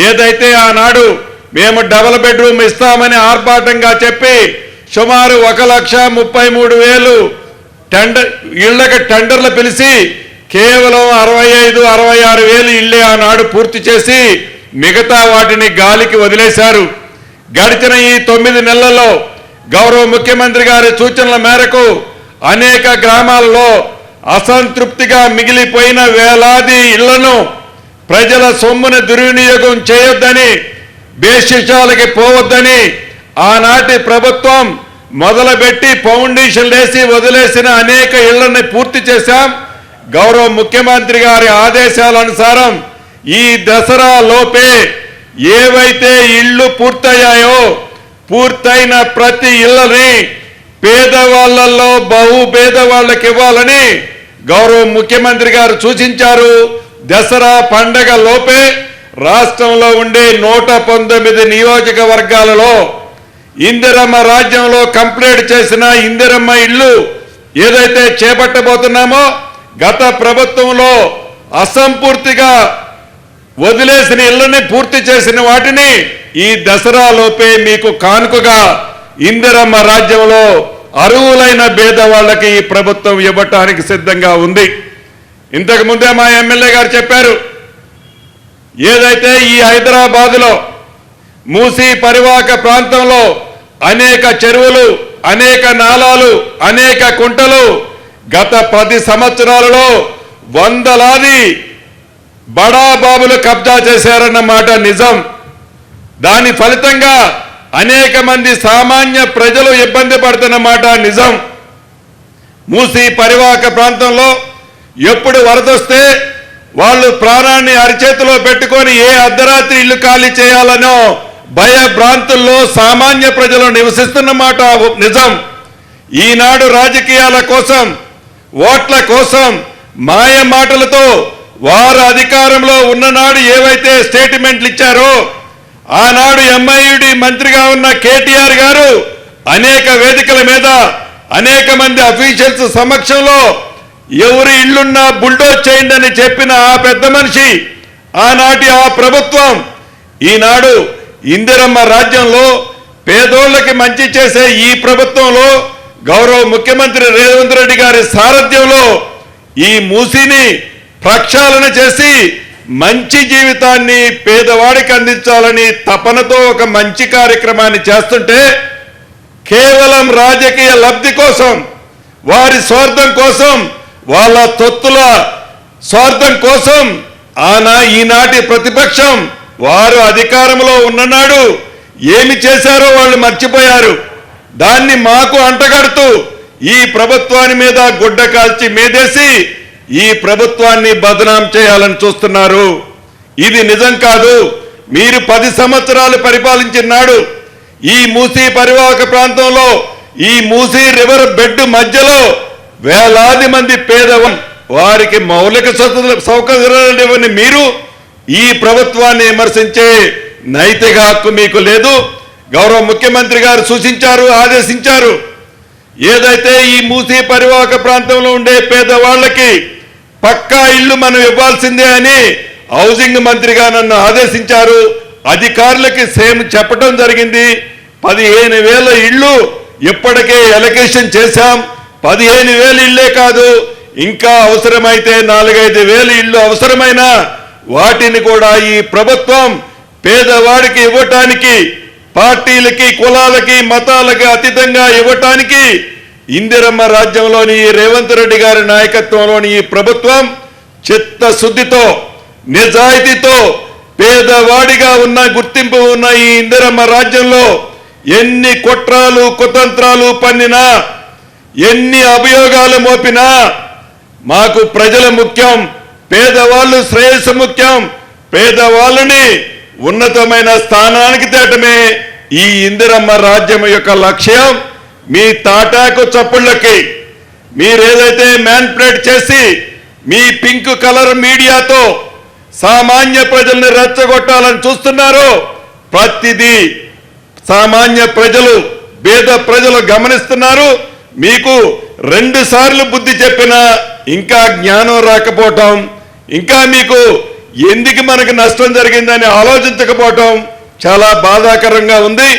ఏదైతే ఆనాడు మేము డబుల్ బెడ్రూమ్ ఇస్తామని ఆర్భాటంగా చెప్పి సుమారు 1,33,000 ఇళ్లకు టెండర్లు పిలిచి కేవలం 65,000-66,000 ఇళ్లే ఆనాడు పూర్తి చేసి మిగతా వాటిని గాలికి వదిలేశారు. గడిచిన ఈ 9 నెలల్లో గౌరవ ముఖ్యమంత్రి గారి సూచనల మేరకు అనేక గ్రామాల్లో అసంతృప్తిగా మిగిలిపోయిన వేలాది ఇళ్లను ప్రజల సొమ్మును దుర్వినియోగం చేయొద్దని, బేషిషాలకి పోవద్దని ఆనాటి ప్రభుత్వం మొదలుపెట్టి ఫౌండేషన్ వేసి వదిలేసిన అనేక ఇళ్లని పూర్తి చేశాం. గౌరవ ముఖ్యమంత్రి గారి ఆదేశాలనుసారం ఈ దసరా లోపే ఏవైతే ఇళ్లు పూర్తయ్యాయో పూర్తయిన ప్రతి ఇళ్లని పేదవాళ్లలో బహు పేదవాళ్ళకి ఇవ్వాలని గౌరవ ముఖ్యమంత్రి గారు సూచించారు. దసరా పండగ లోపే రాష్ట్రంలో ఉండే 119 నియోజకవర్గాలలో ఇందిరమ్మ రాజ్యంలో కంప్లీట్ చేసిన ఇందిరమ్మ ఇల్లు ఏదైతే చేపట్టబోతున్నామో గత ప్రభుత్వంలో అసంపూర్తిగా వదిలేసిన ఇళ్లని పూర్తి చేసిన వాటిని ఈ దసరా లోపే మీకు కానుకగా ఇందిరమ్మ రాజ్యంలో అర్హులైన పేదవాళ్ళకి ఈ ప్రభుత్వం ఇవ్వటానికి సిద్ధంగా ఉంది. ఇంతకు ముందే మా ఎమ్మెల్యే గారు చెప్పారు, ఏదైతే ఈ హైదరాబాదులో మూసీ పరివాహక ప్రాంతంలో అనేక చెరువులు, అనేక నాలాలు, అనేక కుంటలు గత 10 సంవత్సరాలలో వందలాది బడాబాబులు కబ్జా చేశారన్న మాట నిజం. దాని ఫలితంగా అనేక మంది సామాన్య ప్రజలు ఇబ్బంది పడుతున్న మాట నిజం. మూసీ పరివాహక ప్రాంతంలో ఎప్పుడు వరదొస్తే వాళ్ళు ప్రాణాన్ని అరిచేతిలో పెట్టుకొని ఏ అర్ధరాత్రి ఇల్లు ఖాళీ చేయాలనో భయభ్రాంతుల్లో సామాన్య ప్రజలు నివసిస్తున్న మాట నిజం. ఈనాడు రాజకీయాల కోసం, ఓట్ల కోసం మాయ మాటలతో వారు అధికారంలో ఉన్ననాడు ఏవైతే స్టేట్మెంట్లు ఇచ్చారో ఆనాడు ఎంఐయుడి మంత్రిగా ఉన్న కేటీఆర్ గారు అనేక వేదికల మీద అనేక మంది అఫీషియల్స్ సమక్షంలో ఎవరి ఇళ్లున్నా బుల్డోజ్ చేయండి అని చెప్పిన ఆ పెద్ద మనిషి ఆనాటి ఆ ప్రభుత్వం ఈనాడు ఇందిరమ్మ రాజ్యంలో పేదోళ్ళకి మంచి చేసే ఈ ప్రభుత్వంలో గౌరవ ముఖ్యమంత్రి రేవంత్ రెడ్డి గారి సారథ్యంలో ఈ మూసీని ప్రక్షాళన చేసి మంచి జీవితాన్ని పేదవాడికి అందించాలని తపనతో ఒక మంచి కార్యక్రమాన్ని చేస్తుంటే కేవలం రాజకీయ లబ్ధి కోసం, వారి స్వార్థం కోసం, వాళ్ళ తొత్తుల స్వార్థం కోసం ఈనాటి ప్రతిపక్షం వారు అధికారంలో ఉన్ననాడు ఏమి చేశారో వాళ్ళు మర్చిపోయారు. దాన్ని మాకు అంటగడుతూ ఈ ప్రభుత్వాన్ని మీద గుడ్డ కాల్చి మీదేసి ఈ ప్రభుత్వాన్ని బదనాం చేయాలని చూస్తున్నారు. ఇది నిజం కాదు. మీరు 10 సంవత్సరాలు పరిపాలించినాడు ఈ మూసీ పరివాహక ప్రాంతంలో ఈ మూసీ రివర్ బెడ్ మధ్యలో వేలాది మంది పేదవాళ్ళు వారికి మౌలిక సౌకర్యాలు ఇవ్వని మీరు ఈ ప్రభుత్వాన్ని విమర్శించే నైతిక హక్కు మీకు లేదు. గౌరవ ముఖ్యమంత్రి గారు సూచించారు, ఆదేశించారు. ఏదైతే ఈ మూసీ పరివాహక ప్రాంతంలో ఉండే పేదవాళ్ళకి పక్కా ఇల్లు మనం ఇవ్వాల్సిందే అని హౌసింగ్ మంత్రిగా నన్ను ఆదేశించారు. అధికారులకి సేమ్ చెప్పడం జరిగింది. 15,000 ఇళ్లు ఇప్పటికే ఎలకేషన్ చేశాం. 15,000 ఇళ్లే కాదు, ఇంకా అవసరమైతే 4-5 ఇళ్లు అవసరమైన వాటిని కూడా ఈ ప్రభుత్వం పేదవాడికి ఇవ్వటానికి, పార్టీలకి, కులాలకి, మతాలకి అతీతంగా ఇవ్వటానికి ఇందిరమ్మ రాజ్యంలోని రేవంత్ రెడ్డి గారి నాయకత్వంలోని ఈ ప్రభుత్వం చిత్తశుద్ధితో, నిజాయితీతో పేదవాడిగా ఉన్న గుర్తింపు ఉన్న ఈ ఇందిరమ్మ రాజ్యంలో ఎన్ని కుట్రాలు కుతంత్రాలు పన్నినా, ఎన్ని అభియోగాలు మోపినా మాకు ప్రజలు ముఖ్యం, పేదవాళ్ళు శ్రేయస్సు ముఖ్యం. పేదవాళ్ళని ఉన్నతమైన స్థానానికి తేటమే ఈ ఇందిరమ్మ రాజ్యం యొక్క లక్ష్యం. మీ తాటాకు చప్పుళ్ళకి మీరేదైతే మ్యాన్పులేట్ చేసి మీ పింక్ కలర్ మీడియాతో సామాన్య ప్రజల్ని రెచ్చగొట్టాలని చూస్తున్నారో ప్రతిదీ సామాన్య ప్రజలు, పేద ప్రజలు గమనిస్తున్నారు. మీకు 2 సార్లు బుద్ధి చెప్పినా ఇంకా జ్ఞానం రాకపోవటం, ఇంకా మీకు ఎందుకు మనకు నష్టం జరిగిందని ఆలోచించకపోవటం చాలా బాధాకరంగా ఉంది.